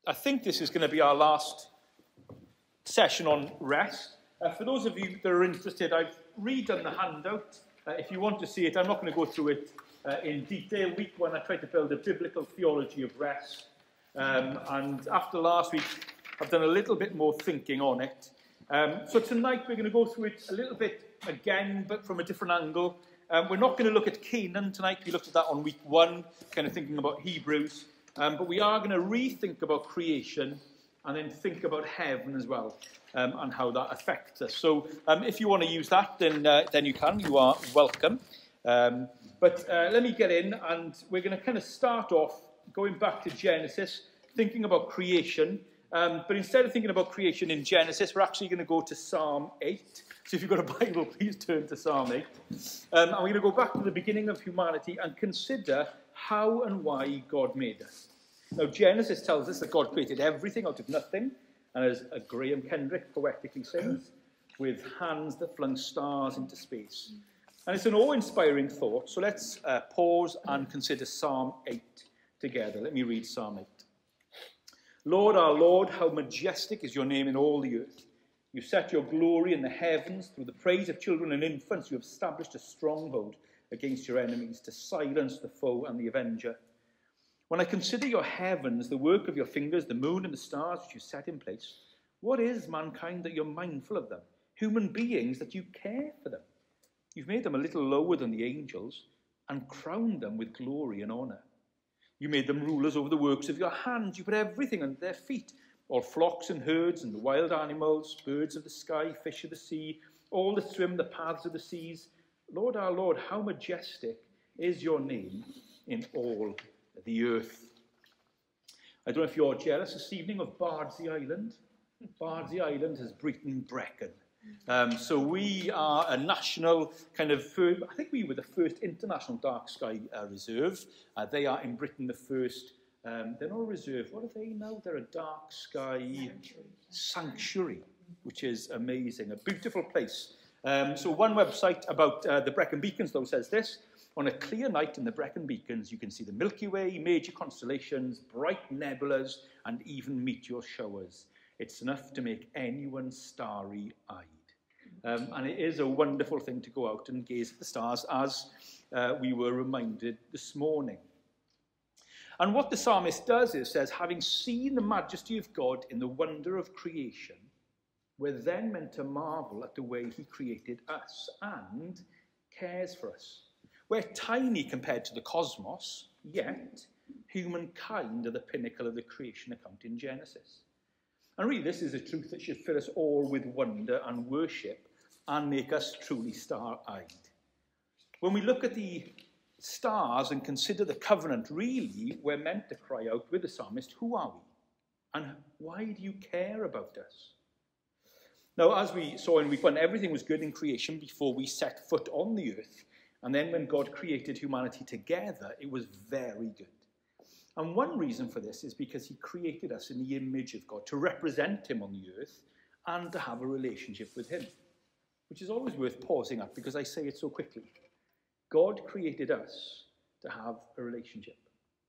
I think this is going to be our last session on rest. For those of you that are interested, I've redone the handout. If you want to see it, I'm not going to go through it in detail. Week 1, I tried to build a biblical theology of rest. And after last week, I've done a little bit more thinking on it. So tonight, we're going to go through it a little bit again, but from a different angle. We're not going to look at Canaan tonight. We looked at that on week 1, kind of thinking about Hebrews. But we are going to rethink about creation and then think about heaven as well, and how that affects us. So if you want to use that, then you can. You are welcome. But let me get in, and we're going to kind of start off going back to Genesis, thinking about creation. But instead of thinking about creation in Genesis, we're actually going to go to Psalm 8. So if you've got a Bible, please turn to Psalm 8. And we're going to go back to the beginning of humanity and consider how and why God made us. Now, Genesis tells us that God created everything out of nothing, and as Graham Kendrick poetically sings, with hands that flung stars into space. And it's an awe-inspiring thought, so let's pause and consider Psalm 8 together. Let me read Psalm 8. Lord, our Lord, how majestic is your name in all the earth. You set your glory in the heavens. Through the praise of children and infants, you have established a stronghold against your enemies to silence the foe and the avenger. When I consider your heavens, the work of your fingers, the moon and the stars which you set in place, what is mankind that you're mindful of them? Human beings that you care for them. You've made them a little lower than the angels and crowned them with glory and honor. You made them rulers over the works of your hands. You put everything under their feet, all flocks and herds and the wild animals, birds of the sky, fish of the sea, all that swim the paths of the seas. Lord, our Lord, how majestic is your name in all the earth. I don't know if you're jealous this evening of Bardsey Island. Bardsey Island has Breton Brecon. So we are a national kind of, I think we were the first international dark sky reserve. They are in Britain the first, they're not a reserve, what are they now? They're a dark sky sanctuary, which is amazing, a beautiful place. So one website about the Brecon Beacons though says this: on a clear night in the Brecon Beacons, you can see the Milky Way, major constellations, bright nebulas, and even meteor showers. It's enough to make anyone starry-eyed. And it is a wonderful thing to go out and gaze at the stars, as we were reminded this morning. And what the psalmist does is says, having seen the majesty of God in the wonder of creation, we're then meant to marvel at the way he created us and cares for us. We're tiny compared to the cosmos, yet humankind are the pinnacle of the creation account in Genesis. And really, this is a truth that should fill us all with wonder and worship and make us truly star-eyed. When we look at the stars and consider the covenant, really, we're meant to cry out with the psalmist, who are we? And why do you care about us? Now, as we saw in week 1, everything was good in creation before we set foot on the earth. And then when God created humanity together, it was very good. And one reason for this is because he created us in the image of God, to represent him on the earth and to have a relationship with him, which is always worth pausing at because I say it so quickly. God created us to have a relationship.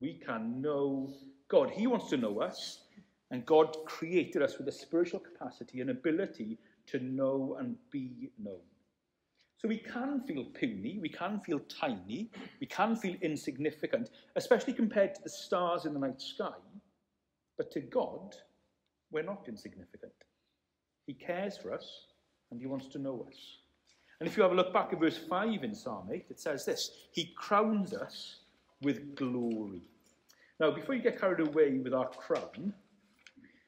We can know God. He wants to know us, and God created us with a spiritual capacity and ability to know and be known. So we can feel puny, we can feel tiny, we can feel insignificant, especially compared to the stars in the night sky. But to God, we're not insignificant. He cares for us, and he wants to know us. And if you have a look back at verse 5 in Psalm 8, it says this: he crowns us with glory. Now, before you get carried away with our crown,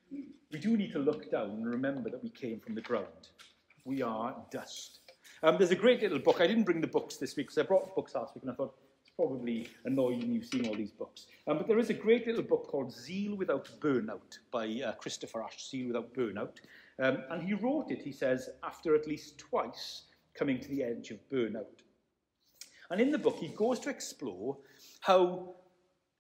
we do need to look down and remember that we came from the ground. We are dust. There's a great little book. I didn't bring the books this week because I brought books last week and I thought it's probably annoying you seeing all these books. But there is a great little book called Zeal Without Burnout by Christopher Ash, Zeal Without Burnout. And he wrote it, he says, after at least twice coming to the edge of burnout. And in the book, he goes to explore how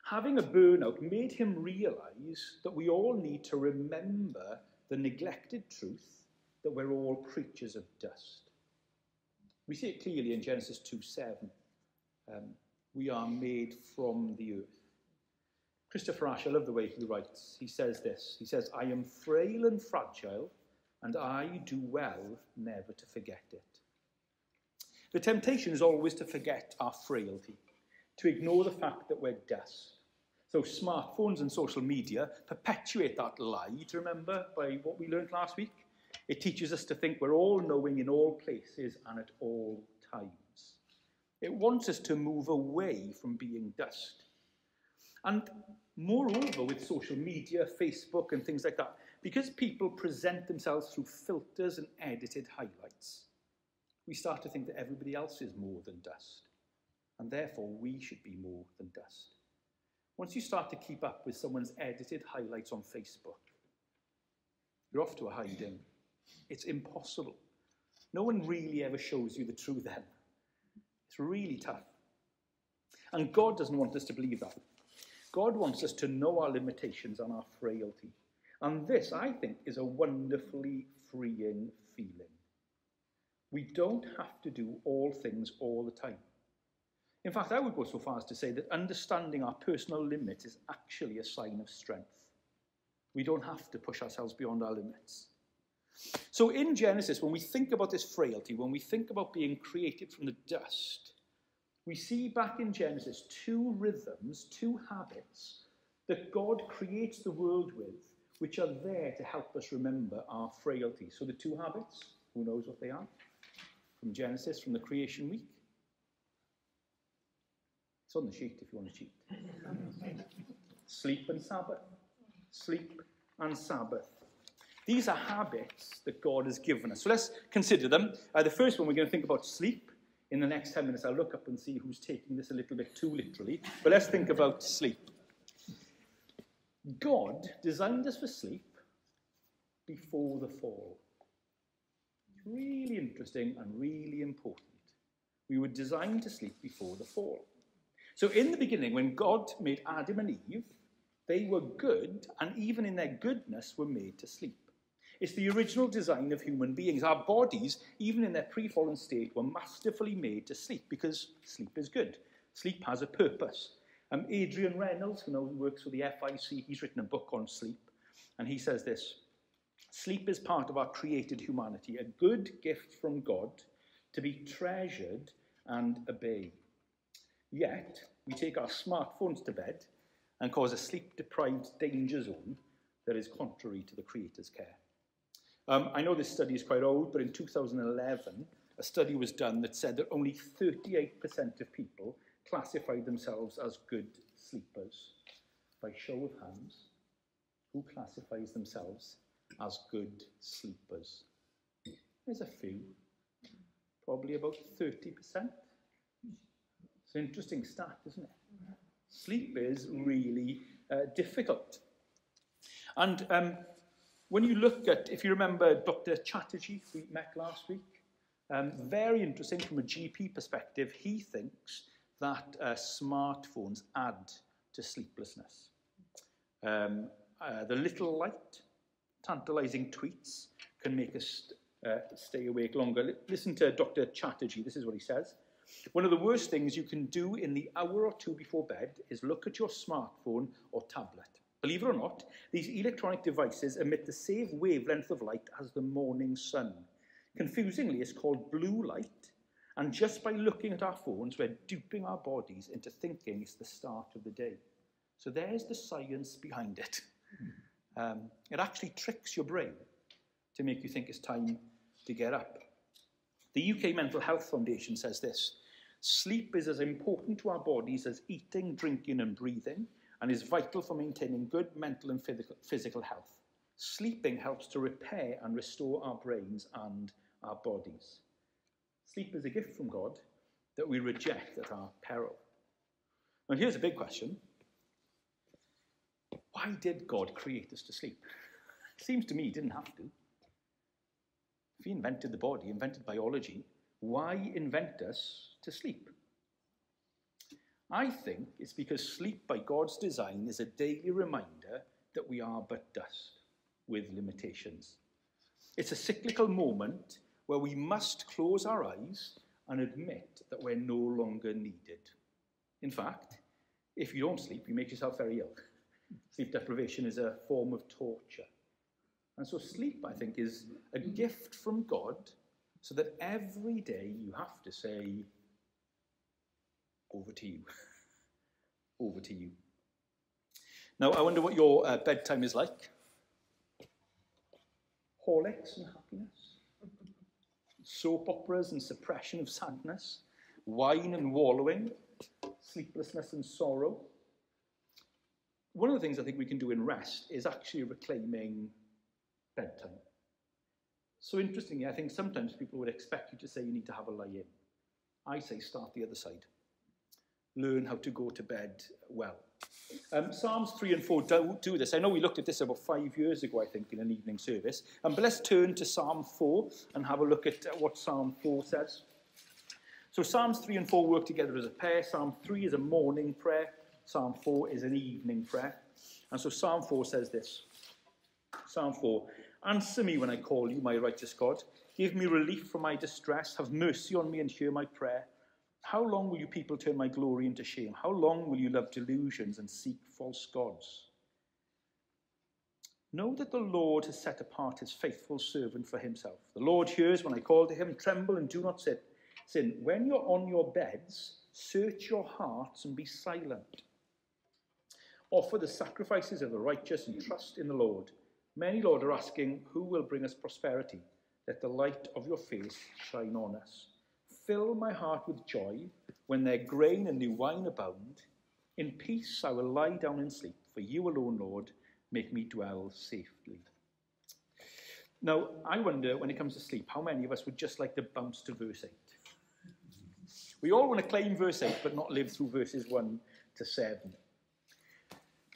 having a burnout made him realize that we all need to remember the neglected truth that we're all creatures of dust. We see it clearly in Genesis 2:7. We are made from the earth. Christopher Ashe, I love the way he writes. He says this. He says, I am frail and fragile, and I do well never to forget it. The temptation is always to forget our frailty, to ignore the fact that we're dust. So smartphones and social media perpetuate that lie, do you remember, by what we learned last week? It teaches us to think we're all knowing in all places and at all times. It wants us to move away from being dust. And moreover, with social media, Facebook and things like that, because people present themselves through filters and edited highlights, we start to think that everybody else is more than dust, and therefore we should be more than dust. Once you start to keep up with someone's edited highlights on Facebook, you're off to a hiding. It's impossible. No one really ever shows you the true them. It's really tough. And God doesn't want us to believe that. God wants us to know our limitations and our frailty. And this, I think, is a wonderfully freeing feeling. We don't have to do all things all the time. In fact, I would go so far as to say that understanding our personal limits is actually a sign of strength. We don't have to push ourselves beyond our limits. So in Genesis, when we think about this frailty, when we think about being created from the dust, we see back in Genesis two rhythms, two habits that God creates the world with, which are there to help us remember our frailty. So the two habits, who knows what they are? From Genesis, from the creation week. It's on the sheet if you want to cheat. Sleep and Sabbath. Sleep and Sabbath. These are habits that God has given us. So let's consider them. The first one, we're going to think about sleep. In the next 10 minutes, I'll look up and see who's taking this a little bit too literally. But let's think about sleep. God designed us for sleep before the fall. It's really interesting and really important. We were designed to sleep before the fall. So in the beginning, when God made Adam and Eve, they were good, and even in their goodness were made to sleep. It's the original design of human beings. Our bodies, even in their pre-fallen state, were masterfully made to sleep because sleep is good. Sleep has a purpose. Adrian Reynolds, who works for the FIC, he's written a book on sleep, and he says this: sleep is part of our created humanity, a good gift from God to be treasured and obeyed. Yet, we take our smartphones to bed and cause a sleep-deprived danger zone that is contrary to the Creator's care. I know this study is quite old, but in 2011, a study was done that said that only 38% of people classified themselves as good sleepers. By show of hands, who classifies themselves as good sleepers? There's a few, probably about 30%. It's an interesting stat, isn't it? Sleep is really difficult. And when you look at, if you remember Dr. Chatterjee, we met last week, very interesting from a GP perspective, he thinks that smartphones add to sleeplessness. The little light, tantalizing tweets can make us stay awake longer. Listen to Dr. Chatterjee, this is what he says. One of the worst things you can do in the hour or two before bed is look at your smartphone or tablet. Believe it or not, these electronic devices emit the same wavelength of light as the morning sun. Confusingly, it's called blue light, and just by looking at our phones, we're duping our bodies into thinking it's the start of the day. So there's the science behind it. It actually tricks your brain to make you think it's time to get up. The UK Mental Health Foundation says this: sleep is as important to our bodies as eating, drinking and breathing, and is vital for maintaining good mental and physical health. Sleeping helps to repair and restore our brains and our bodies. Sleep is a gift from God that we reject at our peril. And here's a big question. Why did God create us to sleep? It seems to me he didn't have to. If he invented the body, invented biology, why invent us to sleep? I think it's because sleep by God's design is a daily reminder that we are but dust with limitations. It's a cyclical moment where we must close our eyes and admit that we're no longer needed. In fact, if you don't sleep, you make yourself very ill. Sleep deprivation is a form of torture. And so sleep, I think, is a gift from God so that every day you have to say, over to you. Over to you. Now, I wonder what your bedtime is like. Horlicks and happiness. Soap operas and suppression of sadness. Wine and wallowing. Sleeplessness and sorrow. One of the things I think we can do in rest is actually reclaiming bedtime. So interestingly, I think sometimes people would expect you to say you need to have a lie-in. I say start the other side. Learn how to go to bed well. Psalms 3 and 4 don't do this. I know we looked at this about 5 years ago, I think, in an evening service. But let's turn to Psalm 4 and have a look at what Psalm 4 says. So Psalms 3 and 4 work together as a pair. Psalm 3 is a morning prayer. Psalm 4 is an evening prayer. And so Psalm 4 says this. Psalm 4, answer me when I call you, my righteous God. Give me relief from my distress. Have mercy on me and hear my prayer. How long will you people turn my glory into shame? How long will you love delusions and seek false gods? Know that the Lord has set apart his faithful servant for himself. The Lord hears when I call to him. Tremble and do not sin. When you're on your beds, search your hearts and be silent. Offer the sacrifices of the righteous and trust in the Lord. Many, Lord, are asking, who will bring us prosperity? Let the light of your face shine on us. Fill my heart with joy when their grain and new wine abound. In peace I will lie down and sleep, for you alone, Lord, make me dwell safely. Now, I wonder, when it comes to sleep, how many of us would just like to bounce to verse 8? We all want to claim verse 8, but not live through verses 1 to 7.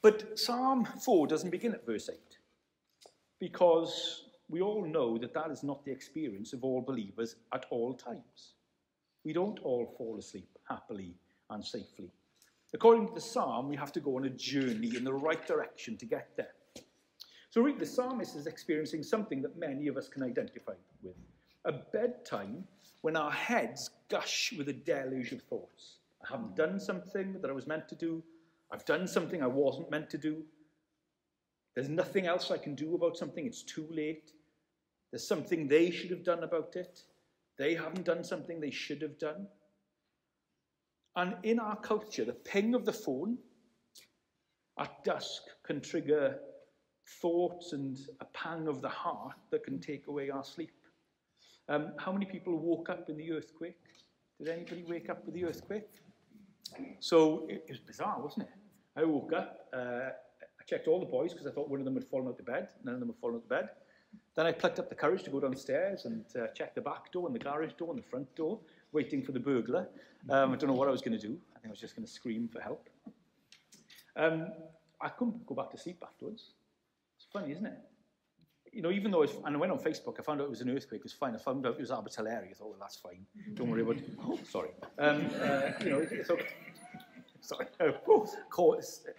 But Psalm 4 doesn't begin at verse 8, because we all know that that is not the experience of all believers at all times. We don't all fall asleep happily and safely. According to the psalm, we have to go on a journey in the right direction to get there. So read, the psalmist is experiencing something that many of us can identify with. A bedtime when our heads gush with a deluge of thoughts. I haven't done something that I was meant to do. I've done something I wasn't meant to do. There's nothing else I can do about something. It's too late. There's something they should have done about it. They haven't done something they should have done. And in our culture, the ping of the phone at dusk can trigger thoughts and a pang of the heart that can take away our sleep. How many people woke up in the earthquake? Did anybody wake up with the earthquake? So it was bizarre, wasn't it? I woke up, I checked all the boys because I thought one of them had fallen out of bed. None of them had fallen out of bed. Then I plucked up the courage to go downstairs and check the back door and the garage door and the front door, waiting for the burglar. I don't know what I was going to do. I think I was just going to scream for help. I couldn't go back to sleep afterwards. It's funny, isn't it? You know, even though and I went on Facebook, I found out it was an earthquake. It was fine. I found out it was Abergavenny. I thought, well, that's fine. Don't worry about it. Oh, sorry. You know, it's okay. Sorry.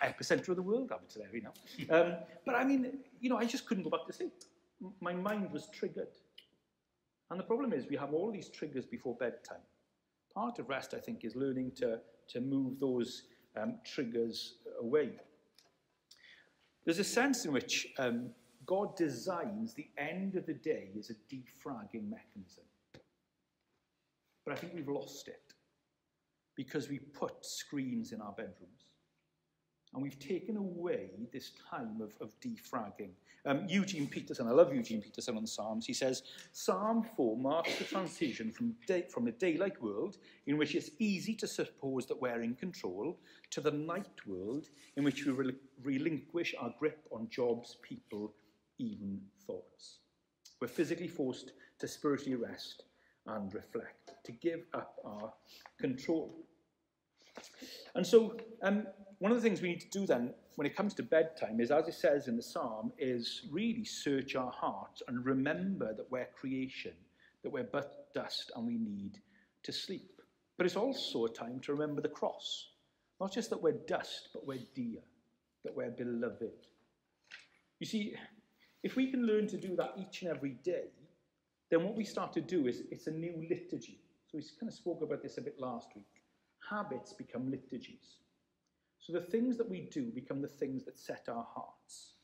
Epicenter of the world, Abergavenny now. But I mean, you know, I just couldn't go back to sleep. My mind was triggered. And the problem is we have all these triggers before bedtime. Part of rest, I think, is learning to move those triggers away. There's a sense in which God designs the end of the day as a defragging mechanism. But I think we've lost it because we put screens in our bedrooms. And we've taken away this time of defragging. Eugene Peterson, I love Eugene Peterson on the Psalms, he says, Psalm 4 marks the transition from a daylight world in which it's easy to suppose that we're in control to the night world in which we relinquish our grip on jobs, people, even thoughts. We're physically forced to spiritually rest and reflect, to give up our control. And so one of the things we need to do then, when it comes to bedtime, is, as it says in the psalm, is really search our hearts and remember that we're creation, that we're but dust and we need to sleep. But it's also a time to remember the cross. Not just that we're dust, but we're dear, that we're beloved. You see, if we can learn to do that each and every day, then what we start to do is it's a new liturgy. So we kind of spoke about this a bit last week. Habits become liturgies. So the things that we do become the things that set our hearts.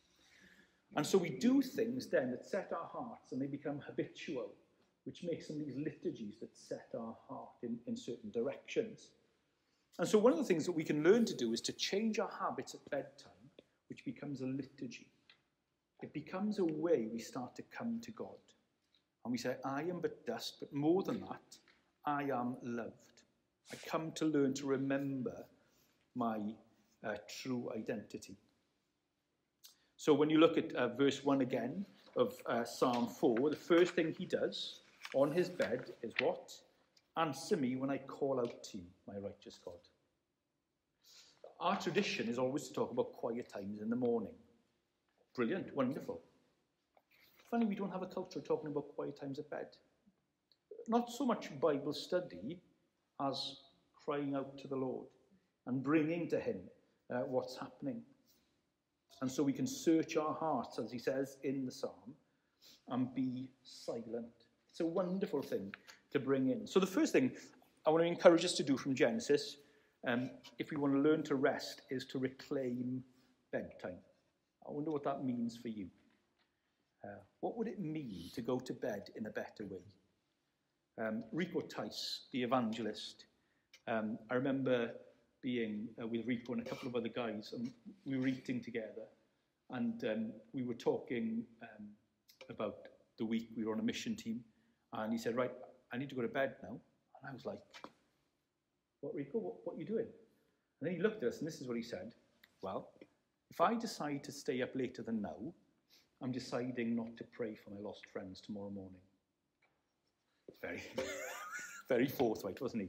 And so we do things then that set our hearts, and they become habitual, which makes them these liturgies that set our heart in certain directions. And so one of the things that we can learn to do is to change our habits at bedtime, which becomes a liturgy. It becomes a way we start to come to God. And we say, I am but dust, but more than that, I am loved. I come to learn to remember my true identity. So when you look at verse 1 again of Psalm 4, the first thing he does on his bed is what? Answer me when I call out to you, my righteous God. Our tradition is always to talk about quiet times in the morning. Brilliant, wonderful. Funny, we don't have a culture of talking about quiet times at bed. Not so much Bible study as crying out to the Lord and bringing to him what's happening. And so we can search our hearts, as he says in the psalm, and be silent. It's a wonderful thing to bring in. So the first thing I want to encourage us to do from Genesis, if we want to learn to rest, is to reclaim bedtime. I wonder what that means for you. What would it mean to go to bed in a better way? Rico Tice, the evangelist, I remember being with Rico and a couple of other guys, and we were eating together, and we were talking about the week. We were on a mission team, and he said, right, I need to go to bed now. And I was like, what, Rico, what are you doing? And then he looked at us, and this is what he said. Well, if I decide to stay up later than now, I'm deciding not to pray for my lost friends tomorrow morning. Very, very forthright, wasn't he?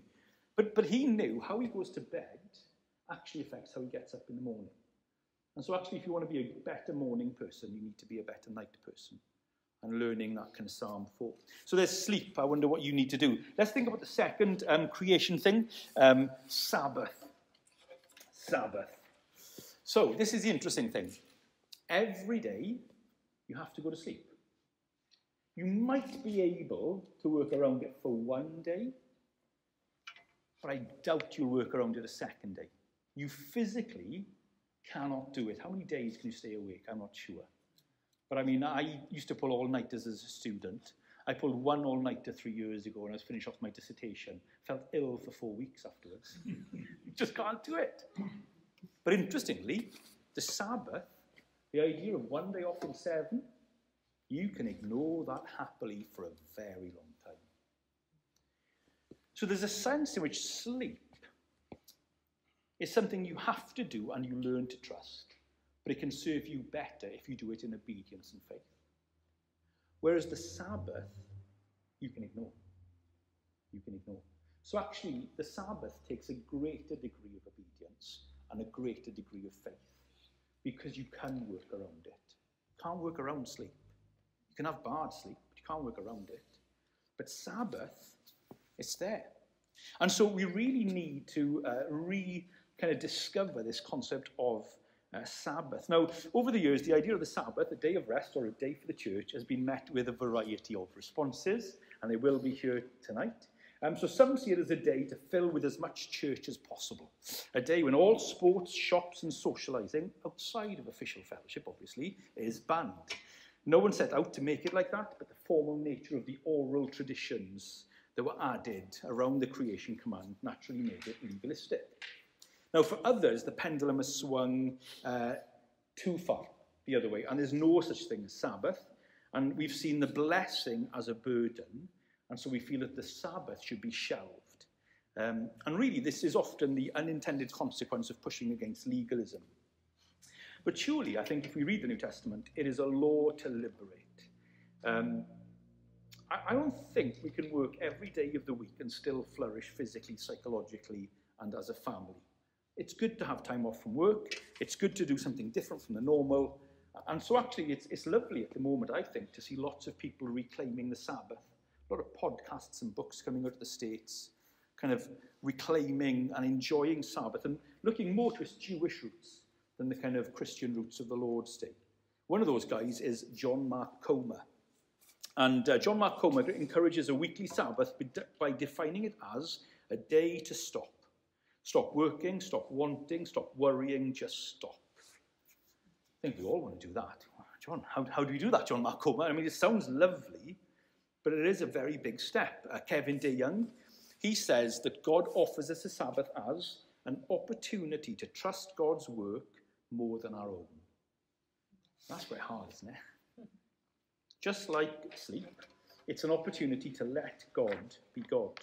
But he knew how he goes to bed actually affects how he gets up in the morning. And so actually, if you want to be a better morning person, you need to be a better night person. And learning that kind of Psalm 4. So there's sleep. I wonder what you need to do. Let's think about the second creation thing. Sabbath. Sabbath. So this is the interesting thing. Every day, you have to go to sleep. You might be able to work around it for one day, but I doubt you'll work around it a second day. You physically cannot do it. How many days can you stay awake? I'm not sure. But I mean, I used to pull all-nighters as a student. I pulled one all-nighter 3 years ago, and I was finished off my dissertation. Felt ill for 4 weeks afterwards. You just can't do it. But interestingly, the Sabbath, the idea of one day off in 7, you can ignore that happily for a very long time. So there's a sense in which sleep is something you have to do and you learn to trust. But it can serve you better if you do it in obedience and faith. Whereas the Sabbath, you can ignore. You can ignore. So actually, the Sabbath takes a greater degree of obedience and a greater degree of faith, because you can work around it. You can't work around sleep. You can have bad sleep, but you can't work around it. But Sabbath, it's there. And so we really need to discover this concept of Sabbath. Now, over the years, the idea of the Sabbath, a day of rest or a day for the church, has been met with a variety of responses, and they will be here tonight. So some see it as a day to fill with as much church as possible. A day when all sports, shops and socialising, outside of official fellowship, obviously, is banned. No one set out to make it like that, but the formal nature of the oral traditions that were added around the creation command naturally made it legalistic. Now, for others, the pendulum has swung too far the other way, and there's no such thing as Sabbath, and we've seen the blessing as a burden, and so we feel that the Sabbath should be shelved. And really, this is often the unintended consequence of pushing against legalism. But surely, I think if we read the New Testament, it is a law to liberate. I don't think we can work every day of the week and still flourish physically, psychologically, and as a family. It's good to have time off from work. It's good to do something different from the normal. And so actually, it's lovely at the moment, I think, to see lots of people reclaiming the Sabbath. A lot of podcasts and books coming out of the States, kind of reclaiming and enjoying Sabbath and looking more to its Jewish roots than the kind of Christian roots of the Lord's Day. One of those guys is John Mark Comer. And John Mark Comer encourages a weekly Sabbath by defining it as a day to stop, Stop working, stop wanting, stop worrying, just stop. I think we all want to do that. John, how do you do that, John Marco? I mean, it sounds lovely, but it is a very big step. Kevin DeYoung, he says that God offers us a Sabbath as an opportunity to trust God's work more than our own. That's quite hard, isn't it? Just like sleep, it's an opportunity to let God be God.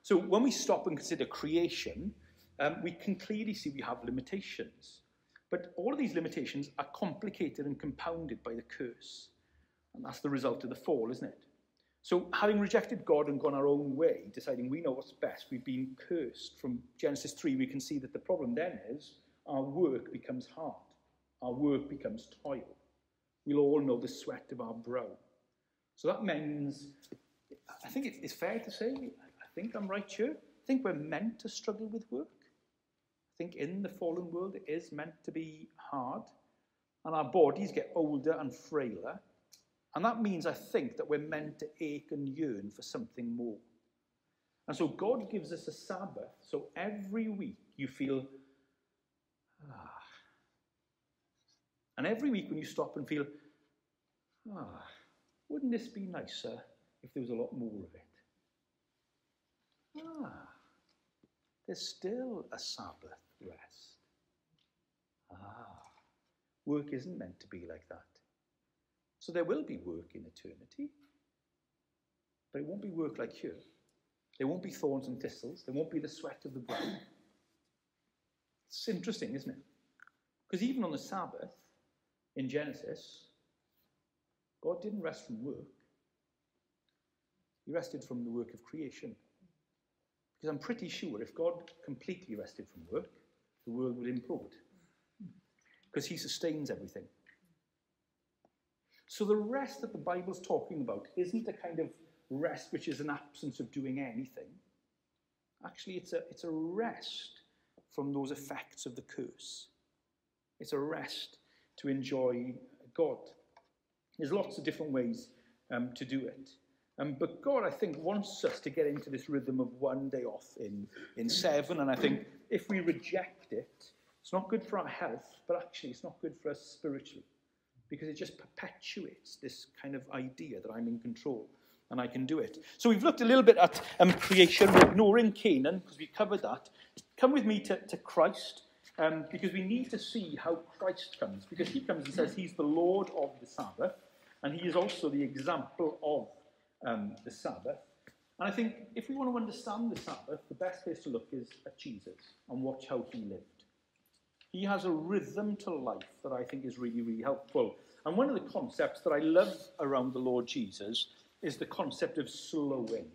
So when we stop and consider creation, we can clearly see we have limitations. But all of these limitations are complicated and compounded by the curse. And that's the result of the fall, isn't it? So having rejected God and gone our own way, deciding we know what's best, we've been cursed. From Genesis 3, we can see that the problem then is our work becomes hard. Our work becomes toil. We'll all know the sweat of our brow. So that means, I think it's fair to say, I think I'm right here, I think we're meant to struggle with work. I think in the fallen world it is meant to be hard, and our bodies get older and frailer, and that means I think that we're meant to ache and yearn for something more. And so God gives us a Sabbath, so every week you feel, and every week when you stop and feel, wouldn't this be nicer if there was a lot more of it? There's still a Sabbath rest. Work isn't meant to be like that. So there will be work in eternity, but it won't be work like here. There won't be thorns and thistles. There won't be the sweat of the brow. It's interesting, isn't it? Because even on the Sabbath, in Genesis, God didn't rest from work. He rested from the work of creation. Because I'm pretty sure if God completely rested from work, the world would implode. Because he sustains everything. So the rest that the Bible's talking about isn't a kind of rest which is an absence of doing anything. Actually, it's a rest from those effects of the curse. It's a rest to enjoy God. There's lots of different ways to do it. But God, I think, wants us to get into this rhythm of one day off in 7. And I think if we reject it, it's not good for our health, but actually it's not good for us spiritually. Because it just perpetuates this kind of idea that I'm in control and I can do it. So we've looked a little bit at creation. We're ignoring Canaan because we covered that. Come with me to Christ, because we need to see how Christ comes. Because he comes and says he's the Lord of the Sabbath, and he is also the example of the Sabbath. And I think if we want to understand the Sabbath, the best place to look is at Jesus and watch how he lived. He has a rhythm to life that I think is really, really helpful. And one of the concepts that I love around the Lord Jesus is the concept of slowing.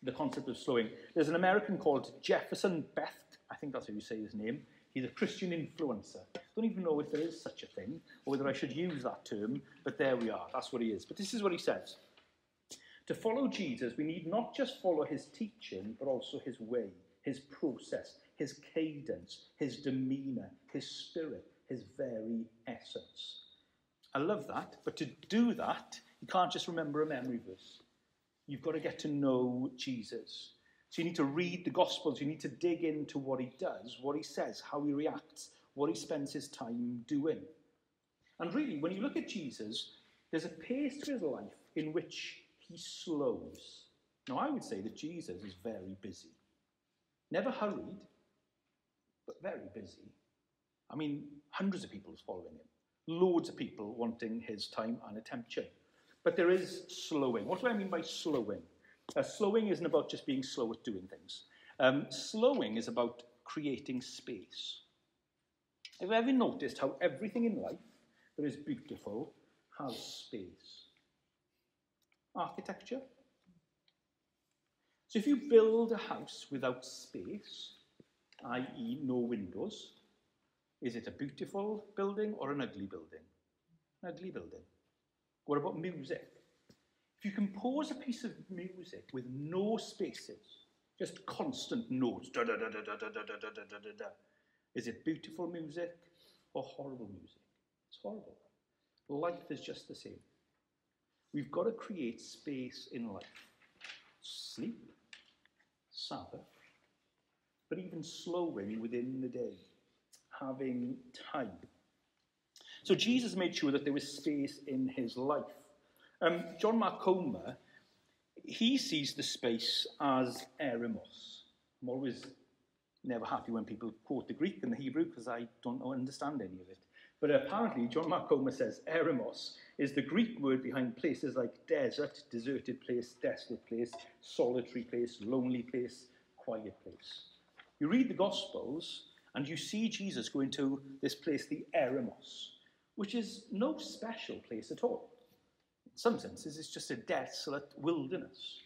The concept of slowing. There's an American called Jefferson Beth. I think that's how you say his name. He's a Christian influencer. I don't even know if there is such a thing, or whether I should use that term, but there we are. That's what he is. But this is what he says. To follow Jesus, we need not just follow his teaching, but also his way, his process, his cadence, his demeanour, his spirit, his very essence. I love that, but to do that, you can't just remember a memory verse. You've got to get to know Jesus. So you need to read the Gospels, you need to dig into what he does, what he says, how he reacts, what he spends his time doing. And really, when you look at Jesus, there's a pace to his life in which he slows. Now, I would say that Jesus is very busy. Never hurried, but very busy. I mean, hundreds of people following him. Loads of people wanting his time and attention. But there is slowing. What do I mean by slowing? Slowing isn't about just being slow at doing things. Slowing is about creating space. Have you ever noticed how everything in life that is beautiful has space? Architecture. So if you build a house without space, i.e. no windows, is it a beautiful building or an ugly building? An ugly building. What about music? If you compose a piece of music with no spaces, just constant notes, da da da da da da da da da da da, is it beautiful music or horrible music? It's horrible. Life is just the same. We've got to create space in life. Sleep, Sabbath, but even slowing within the day, having time. So Jesus made sure that there was space in his life. John Mark Comer, he sees the space as eremos. I'm always never happy when people quote the Greek and the Hebrew because I don't understand any of it. But apparently, John Mark Comer says eremos is the Greek word behind places like desert, deserted place, desolate place, solitary place, lonely place, quiet place. You read the Gospels and you see Jesus going to this place, the eremos, which is no special place at all. In some senses, it's just a desolate wilderness.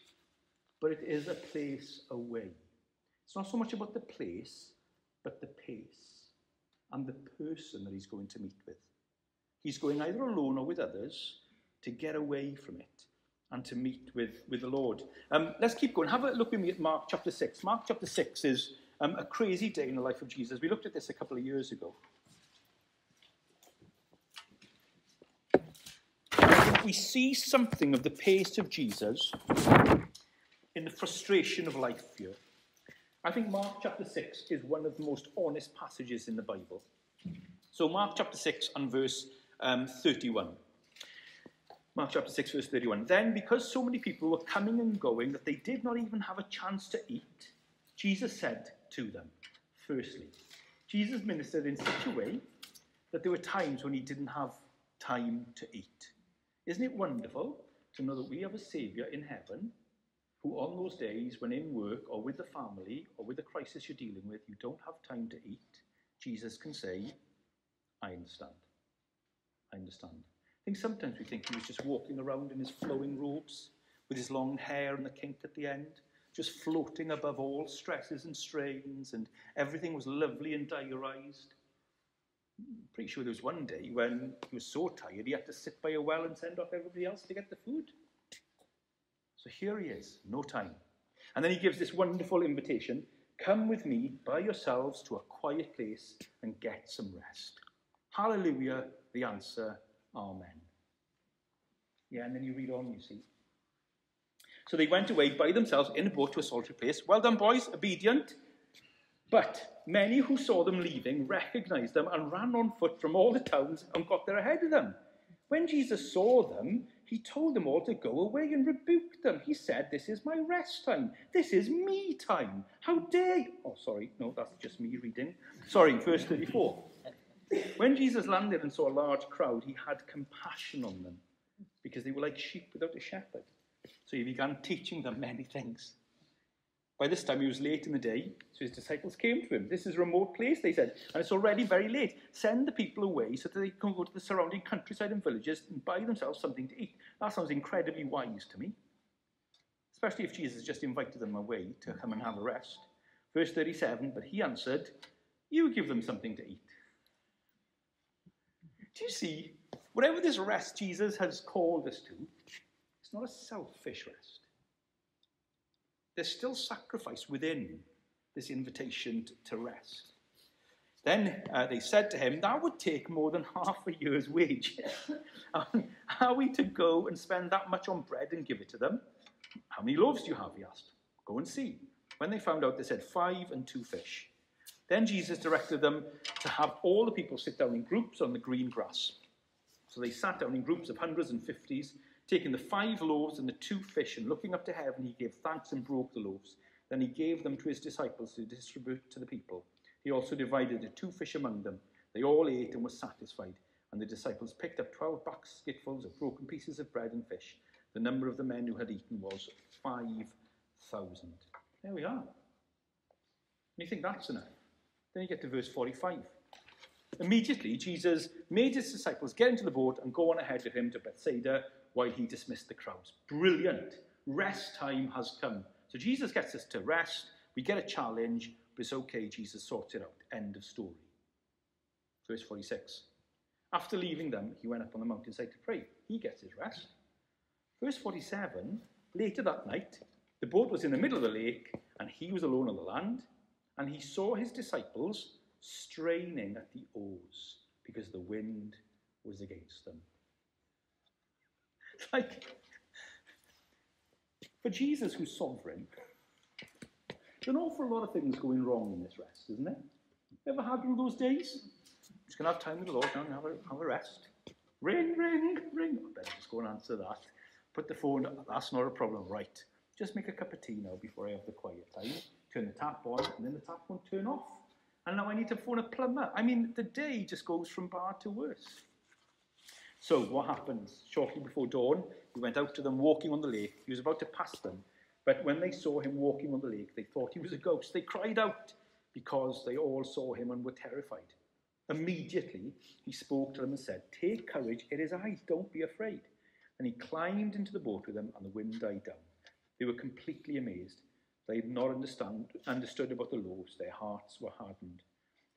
But it is a place away. It's not so much about the place, but the pace and the person that he's going to meet with. He's going either alone or with others to get away from it and to meet with the Lord. Let's keep going. Have a look with me at Mark chapter 6. Mark chapter 6 is a crazy day in the life of Jesus. We looked at this a couple of years ago. We see something of the pace of Jesus in the frustration of life here. I think Mark chapter 6 is one of the most honest passages in the Bible. So Mark chapter 6 and verse 31. Mark chapter 6 verse 31. Then, because so many people were coming and going that they did not even have a chance to eat, Jesus said to them, firstly, Jesus ministered in such a way that there were times when he didn't have time to eat. Isn't it wonderful to know that we have a Saviour in heaven who on those days when in work or with the family or with the crisis you're dealing with, you don't have time to eat, Jesus can say, I understand. I understand. I think sometimes we think he was just walking around in his flowing robes with his long hair and the kink at the end, just floating above all stresses and strains, and everything was lovely and diarised. I'm pretty sure there was one day when he was so tired he had to sit by a well and send off everybody else to get the food. So here he is, no time. And then he gives this wonderful invitation, come with me by yourselves to a quiet place and get some rest. Hallelujah, the answer, amen. Yeah, and then you read on, you see. So they went away by themselves in a boat to a solitary place. Well done, boys, obedient. But many who saw them leaving recognized them and ran on foot from all the towns and got there ahead of them. When Jesus saw them, he told them all to go away and rebuked them. He said, this is my rest time. This is me time. How dare you? Oh, sorry. No, that's just me reading. Sorry, verse 34. When Jesus landed and saw a large crowd, he had compassion on them because they were like sheep without a shepherd. So he began teaching them many things. By this time, he was late in the day, so his disciples came to him. This is a remote place, they said, and it's already very late. Send the people away so that they can go to the surrounding countryside and villages and buy themselves something to eat. That sounds incredibly wise to me, especially if Jesus just invited them away to come and have a rest. Verse 37, but he answered, you give them something to eat. Do you see, whatever this rest Jesus has called us to, it's not a selfish rest. There's still sacrifice within this invitation to rest. Then they said to him, that would take more than half a year's wage. Are we to go and spend that much on bread and give it to them? How many loaves do you have, he asked. Go and see. When they found out, they said 5 and 2 fish. Then Jesus directed them to have all the people sit down in groups on the green grass. So they sat down in groups of hundreds and fifties, taking the 5 loaves and the 2 fish, and looking up to heaven, he gave thanks and broke the loaves. Then he gave them to his disciples to distribute to the people. He also divided the 2 fish among them. They all ate and were satisfied. And the disciples picked up 12 basketfuls of broken pieces of bread and fish. The number of the men who had eaten was 5,000. There we are. And you think that's enough. Then you get to verse 45. Immediately, Jesus made his disciples get into the boat and go on ahead of him to Bethsaida while he dismissed the crowds. Brilliant. Rest time has come. So Jesus gets us to rest. We get a challenge, but it's okay. Jesus sorts it out. End of story. Verse 46. After leaving them, he went up on the mountainside to pray. He gets his rest. Verse 47. Later that night, the boat was in the middle of the lake, and he was alone on the land. And he saw his disciples straining at the oars because the wind was against them. Like, for Jesus, who's sovereign, There's an awful lot of things going wrong in this rest, isn't there? Ever had one of those days? Just going to have time with the Lord now and have a rest. Ring, ring, ring. I better just go and answer that. Put the phone, that's not a problem. Right, just make a cup of tea now before I have the quiet time. Turn the tap on, and then the tap won't turn off. And now I need to phone a plumber. I mean, the day just goes from bad to worse. So what happens? Shortly before dawn, he went out to them walking on the lake. He was about to pass them. But when they saw him walking on the lake, they thought he was a ghost. They cried out because they all saw him and were terrified. Immediately, he spoke to them and said, "Take courage, it is I, don't be afraid." And he climbed into the boat with them, and the wind died down. They were completely amazed. They had not understood about the laws. Their hearts were hardened.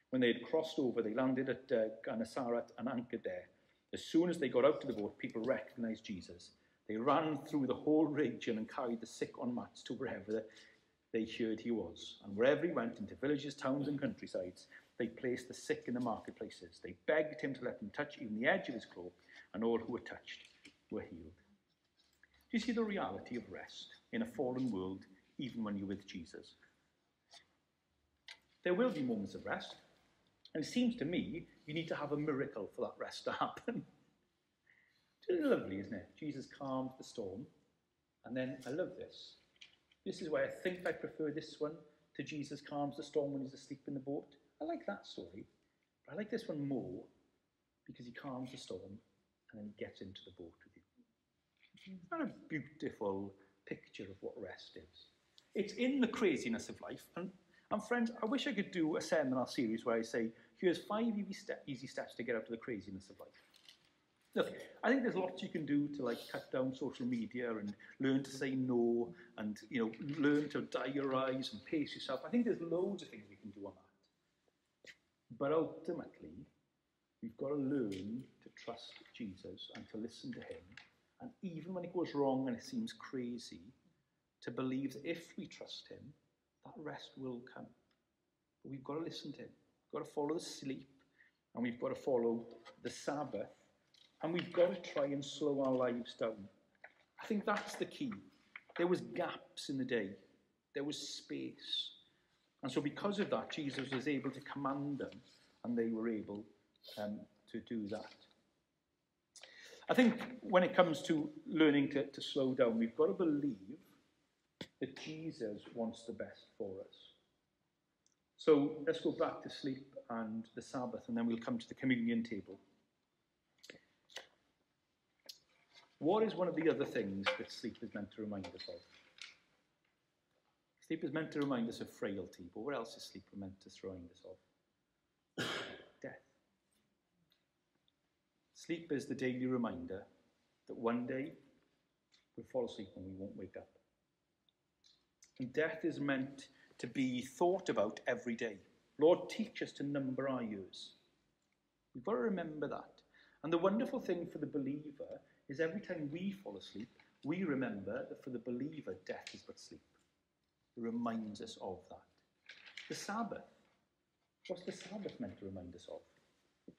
When they had crossed over, they landed at Gennesaret and anchored there. As soon as they got out to the boat, people recognized Jesus. They ran through the whole region and carried the sick on mats to wherever they heard he was. And wherever he went, into villages, towns, and countrysides, they placed the sick in the marketplaces. They begged him to let them touch even the edge of his cloak, and all who were touched were healed. Do you see the reality of rest in a fallen world, even when you're with Jesus? There will be moments of rest, and it seems to me you need to have a miracle for that rest to happen. It's lovely, isn't it? Jesus calmed the storm, and then I love this. This is why I think I prefer this one to Jesus calms the storm when he's asleep in the boat. I like that story, but I like this one more because he calms the storm and then he gets into the boat with you. Isn't that a beautiful picture of what rest is? It's in the craziness of life. And friends, I wish I could do a seminar series where I say, here's 5 easy steps to get out of the craziness of life. Look, I think there's lots you can do to cut down social media and learn to say no and learn to diarise and pace yourself. I think there's loads of things we can do on that. But ultimately, we've got to learn to trust Jesus and to listen to him. And even when it goes wrong and it seems crazy, to believe that if we trust him, that rest will come. But we've got to listen to him. We've got to follow the sleep, and we've got to follow the Sabbath, and we've got to try and slow our lives down. I think that's the key. There was gaps in the day. There was space. And so because of that, Jesus was able to command them, and they were able to do that. I think when it comes to learning to slow down, we've got to believe that Jesus wants the best for us. So let's go back to sleep and the Sabbath, and then we'll come to the communion table. What is one of the other things that sleep is meant to remind us of? Sleep is meant to remind us of frailty, but what else is sleep meant to remind us of? Death. Sleep is the daily reminder that one day we'll fall asleep and we won't wake up. And death is meant to be thought about every day. Lord, teach us to number our years. We've got to remember that. And the wonderful thing for the believer is every time we fall asleep, we remember that for the believer, death is but sleep. It reminds us of that. The Sabbath. What's the Sabbath meant to remind us of?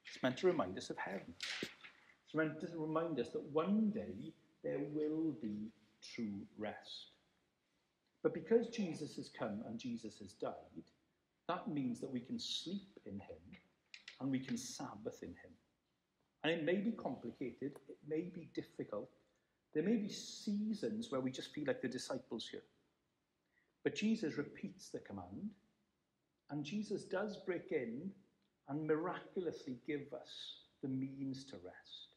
It's meant to remind us of heaven. It's meant to remind us that one day there will be true rest. But because Jesus has come and Jesus has died, that means that we can sleep in him and we can Sabbath in him. And it may be complicated, it may be difficult, there may be seasons where we just feel like the disciples here. But Jesus repeats the command, and Jesus does break in and miraculously give us the means to rest.